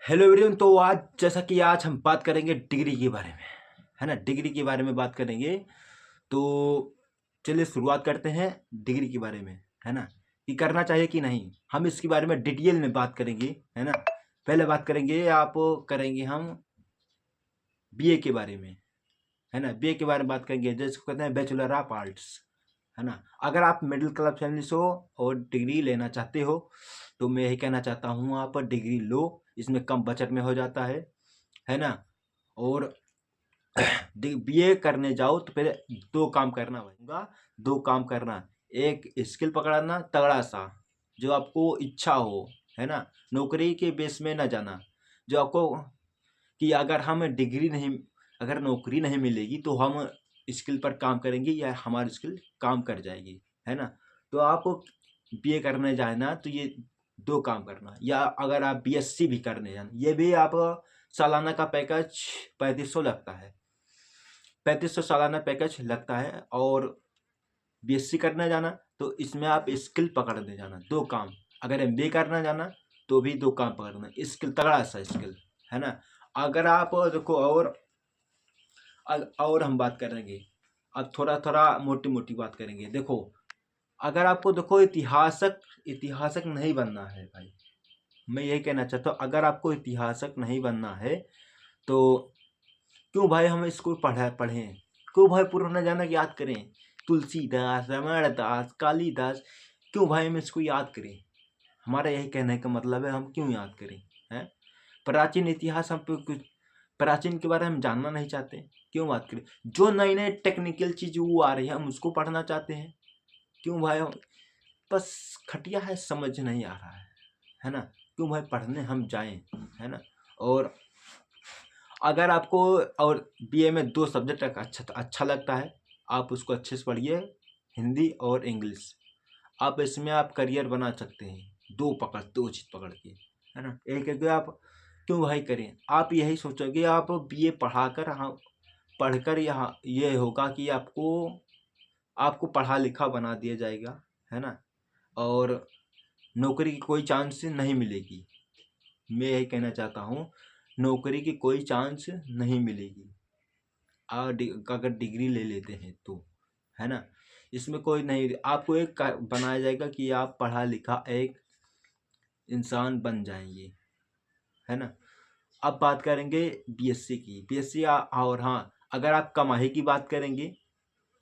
Hello everyone. तो आज जैसा कि आज हम बात करेंगे डिग्री के बारे में, है ना। डिग्री के बारे में बात करेंगे। तो चलिए शुरुआत करते हैं डिग्री के बारे में, है ना, कि करना चाहिए कि नहीं। हम इसके बारे में डिटेल में बात करेंगे, है ना। पहले बात करेंगे करेंगे हम बीए के बारे में, है ना। बीए के बारे में बात करेंगे, जैसे कहते हैं बैचलर ऑफ आर्ट्स, है ना। अगर आप मिडिल क्लास फैमिली से हो और डिग्री लेना चाहते हो तो मैं यही कहना चाहता हूँ आप डिग्री लो। इसमें कम बजट में हो जाता है ना। और बीए करने जाओ तो पहले दो काम करना होगा। दो काम करना, एक स्किल पकड़ना तगड़ा सा, जो आपको इच्छा हो, है ना। नौकरी के बेस में ना जाना, जो आपको कि अगर हम डिग्री नहीं, अगर नौकरी नहीं मिलेगी तो हम स्किल पर काम करेंगे या हमारी स्किल काम कर जाएगी, है ना। तो आप बीए करने जाए ना तो ये दो काम करना, या अगर आप बीएससी भी करने जाना, ये भी आप सालाना का पैकेज 3500 लगता है, 3500 सालाना पैकेज लगता है। और बीएससी करने जाना तो इसमें आप स्किल पकड़ने जाना, दो काम। अगर एमबीए करना जाना तो भी दो काम पकड़ना, स्किल तगड़ा सा स्किल, है ना। अगर आप देखो, और हम बात करेंगे, अब थोड़ा थोड़ा मोटी मोटी बात करेंगे। देखो, अगर आपको देखो इतिहासक इतिहासक नहीं बनना है भाई, मैं यही कहना चाहता हूँ, अगर आपको इतिहासक नहीं बनना है तो क्यों भाई हम इसको पढ़ें, क्यों भाई पुराना जाना याद करें, तुलसीदास, रमणदास, कालिदास, क्यों भाई हम इसको याद करें। हमारा यही कहने का मतलब है, हम क्यों याद करें, हैं। प्राचीन इतिहास हम पे कुछ, प्राचीन के बारे में हम जानना नहीं चाहते, क्यों बात करें। जो नई नई टेक्निकल चीज वो आ रही है हम उसको पढ़ना चाहते हैं, क्यों भाई हम, बस खटिया है, समझ नहीं आ रहा है ना। क्यों भाई पढ़ने हम जाएं, है ना। और अगर आपको, और बीए में दो सब्जेक्ट अच्छा लगता है, आप उसको अच्छे से पढ़िए, हिंदी और इंग्लिश। आप इसमें आप करियर बना सकते हैं, दो चीज़ पकड़ के, है ना। एक एक आप क्यों भाई करें, आप यही सोचोगे आप बीए पढ़ाकर, हाँ, पढ़कर यहाँ ये होगा कि आपको आपको पढ़ा लिखा बना दिया जाएगा, है ना। और नौकरी की कोई चांस नहीं मिलेगी, मैं यही कहना चाहता हूँ, नौकरी की कोई चांस नहीं मिलेगी अगर डिग्री ले लेते हैं तो, है ना। इसमें कोई नहीं, आपको एक बनाया जाएगा कि आप पढ़ा लिखा एक इंसान बन जाएंगे, है ना। अब बात करेंगे बीएससी की, बीएससी और हाँ, अगर आप कमाई की बात करेंगे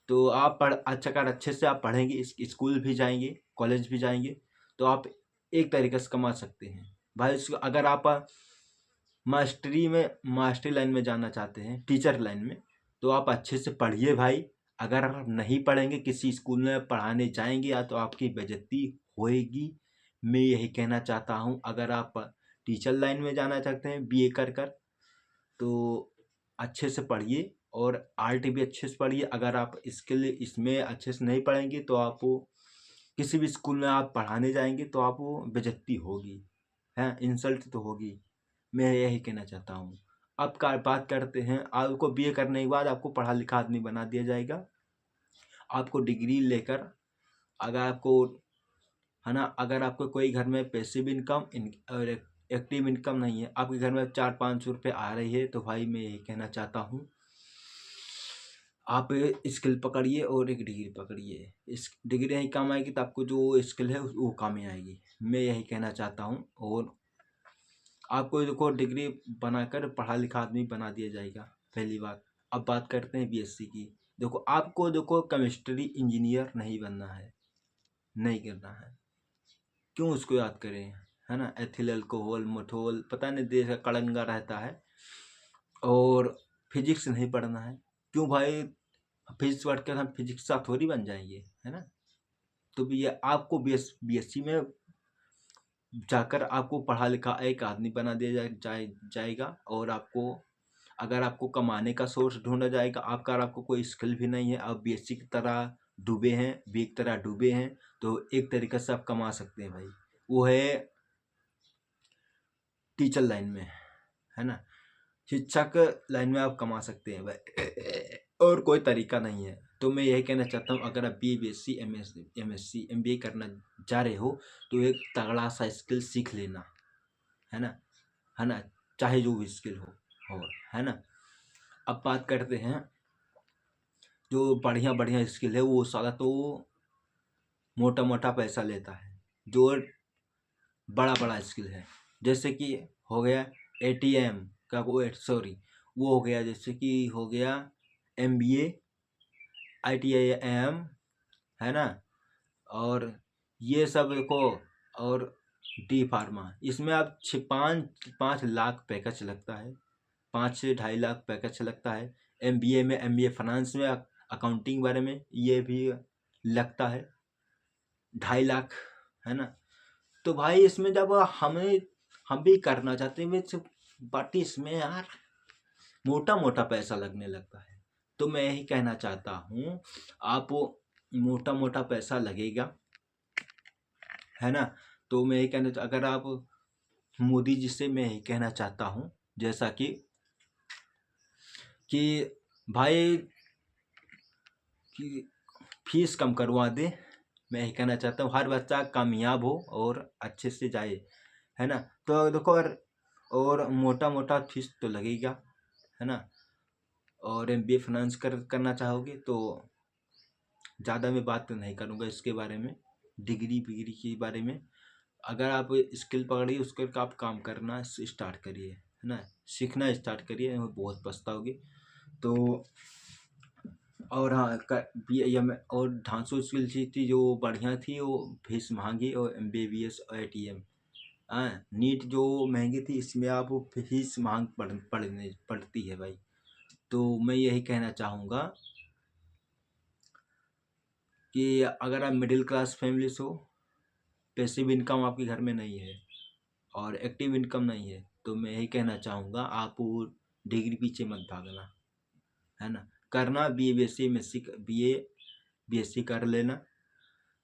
तो आप अगर अच्छे से आप पढ़ेंगे, स्कूल भी जाएंगे, कॉलेज भी जाएंगे, तो आप एक तरीके से कमा सकते हैं भाई। अगर आप मास्टरी लाइन में जाना चाहते हैं, टीचर लाइन में, तो आप अच्छे से पढ़िए भाई। अगर आप नहीं पढ़ेंगे, किसी स्कूल में पढ़ाने जाएंगे या तो आपकी बेइज्जती होएगी, मैं यही कहना चाहता हूँ। अगर आप टीचर लाइन में जाना चाहते हैं बीए कर कर, तो अच्छे से पढ़िए और आर्ट भी अच्छे से पढ़िए। अगर आप इसके लिए इसमें अच्छे से नहीं पढ़ेंगे तो आपको किसी भी स्कूल में आप पढ़ाने जाएंगे तो आपको बेइज्जती होगी, है, इंसल्ट तो होगी, मैं यही कहना चाहता हूँ। अब का बात करते हैं, आपको बीए करने के बाद आपको पढ़ा लिखा आदमी बना दिया जाएगा। आपको डिग्री लेकर, अगर आपको, है ना, अगर आपको कोई घर में पैसिव इनकम और एक्टिव इनकम नहीं है, आपके घर में 400-500 रुपये आ रही है, तो भाई मैं यही कहना चाहता हूँ, आप स्किल पकड़िए और एक डिग्री पकड़िए। इस डिग्री नहीं काम आएगी तो आपको जो स्किल है वो काम ही आएगी, मैं यही कहना चाहता हूँ। और आपको देखो डिग्री बनाकर पढ़ा लिखा आदमी बना दिया जाएगा, पहली बात। अब बात करते हैं बीएससी की। देखो, आपको देखो केमिस्ट्री इंजीनियर नहीं बनना है, नहीं करना है, क्यों उसको याद करें, है ना। एथिल अल्कोहल, मथोल, पता नहीं देश का कड़ंगा रहता है। और फिजिक्स नहीं पढ़ना है, क्यों भाई, फिजिक्स पढ़ कर हम फिजिक्स का थोड़ी बन जाएंगे, है ना। तो भी ये आपको बीएससी में जाकर आपको पढ़ा लिखा एक आदमी बना दिया जाएगा। और आपको, अगर आपको कमाने का सोर्स ढूंढा जाएगा, आपको कोई स्किल भी नहीं है, आप बीएससी की तरह डूबे हैं, बी की तरह डूबे हैं, तो एक तरीके से आप कमा सकते हैं भाई, वो है टीचर लाइन में, है ना। शिक्षक लाइन में आप कमा सकते हैं भाई, और कोई तरीका नहीं है। तो मैं यही कहना चाहता हूँ, अगर आप बीएससी, एमएससी, एमबीए करना जा रहे हो तो एक तगड़ा सा स्किल सीख लेना, है ना। है ना, चाहे जो भी स्किल हो, है ना। अब बात करते हैं जो बढ़िया बढ़िया स्किल है, वो साला तो मोटा मोटा पैसा लेता है। जो बड़ा बड़ा स्किल है, जैसे कि हो गया एटीएम का, वो सॉरी, वो हो गया जैसे कि हो गया MBA, ITIM, है ना, और ये सब को, और D Pharma, इसमें आप 5 लाख पैकेज लगता है, 5 से 2.5 लाख पैकेज लगता है। MBA में, MBA फाइनेंस में, अकाउंटिंग बारे में ये भी लगता है 2.5 लाख, है ना। तो भाई इसमें जब हम भी करना चाहते हैं, बट इसमें यार मोटा मोटा पैसा लगने लगता है। तो मैं यही कहना चाहता हूँ, आप मोटा मोटा पैसा लगेगा, है ना। तो मैं यही कहना, अगर आप मोदी जी से मैं यही कहना चाहता हूँ, जैसा कि भाई कि फीस कम करवा दे। मैं यही कहना चाहता हूँ, हर बच्चा कामयाब हो और अच्छे से जाए, है ना। तो देखो, और मोटा मोटा फीस तो लगेगा, है ना। और MBA फाइनेंस करना चाहोगे तो ज़्यादा मैं बात तो नहीं करूँगा इसके बारे में, डिग्री विग्री के बारे में। अगर आप स्किल पकड़िए, उसके आप काम करना स्टार्ट करिए, है ना, सीखना स्टार्ट करिए, बहुत पछताओगे। तो और हाँ, और ढांसू स्किल थी जो बढ़िया थी, वो फीस महंगी, और MBBS और ATM, हाँ, नीट जो महंगी थी, इसमें आप फीस महंग पड़ती है भाई। तो मैं यही कहना चाहूँगा कि अगर आप मिडिल क्लास फैमिली से हो, पैसिव इनकम आपके घर में नहीं है और एक्टिव इनकम नहीं है, तो मैं यही कहना चाहूँगा, आप डिग्री पीछे मत भागना, है ना। करना BA BSc कर लेना,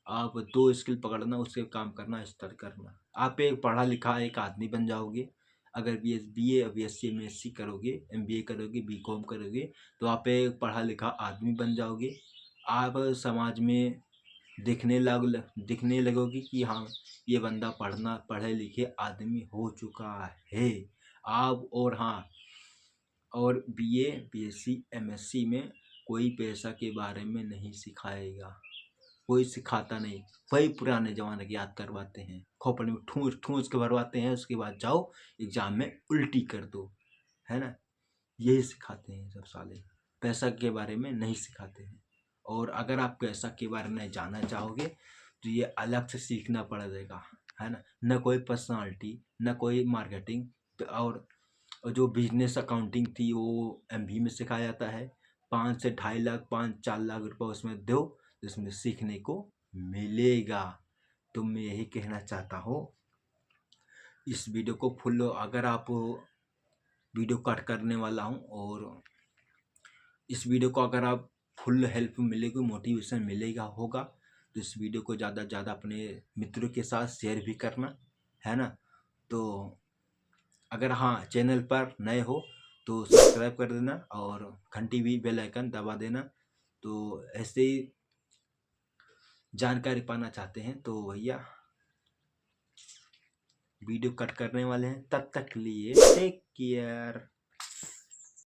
आप 2 स्किल पकड़ना, उससे काम करना स्टार्ट करना। आप एक पढ़ा लिखा एक आदमी बन जाओगे। अगर BA और BSc MSc करोगे, MBA करोगे, BCom करोगे, तो आप एक पढ़ा लिखा आदमी बन जाओगे। आप समाज में दिखने लगोगे कि हाँ, ये बंदा पढ़े लिखे आदमी हो चुका है। आप और हाँ, और BA BSc MSc में कोई पैसा के बारे में नहीं सिखाएगा, कोई सिखाता नहीं। वही पुराने ज़माने की याद करवाते हैं, खोपड़ी में ठूस ठूस के भरवाते हैं, उसके बाद जाओ एग्ज़ाम में उल्टी कर दो, है ना। यही सिखाते हैं सब साले, पैसा के बारे में नहीं सिखाते हैं। और अगर आप पैसा के बारे में जानना चाहोगे तो ये अलग से सीखना पड़ेगा, है ना। न कोई पर्सनालिटी, न कोई मार्केटिंग, और जो बिजनेस अकाउंटिंग थी वो MBA में सिखाया जाता है। 5 से 2.5 लाख, 5-4 लाख रुपये उसमें दो, जिसमें सीखने को मिलेगा। तो मैं यही कहना चाहता हूँ, इस वीडियो को फुल, अगर आप वीडियो कट करने वाला हूँ, और इस वीडियो को अगर आप फुल हेल्प मिलेगी, मोटिवेशन मिलेगा होगा, तो इस वीडियो को ज़्यादा से ज़्यादा अपने मित्रों के साथ शेयर भी करना, है ना। तो अगर हाँ, चैनल पर नए हो तो सब्सक्राइब कर देना, और घंटी भी, बेल आइकन दबा देना। तो ऐसे ही जानकारी पाना चाहते हैं तो भैया वीडियो कट करने वाले हैं, तब तक लिए टेक केयर।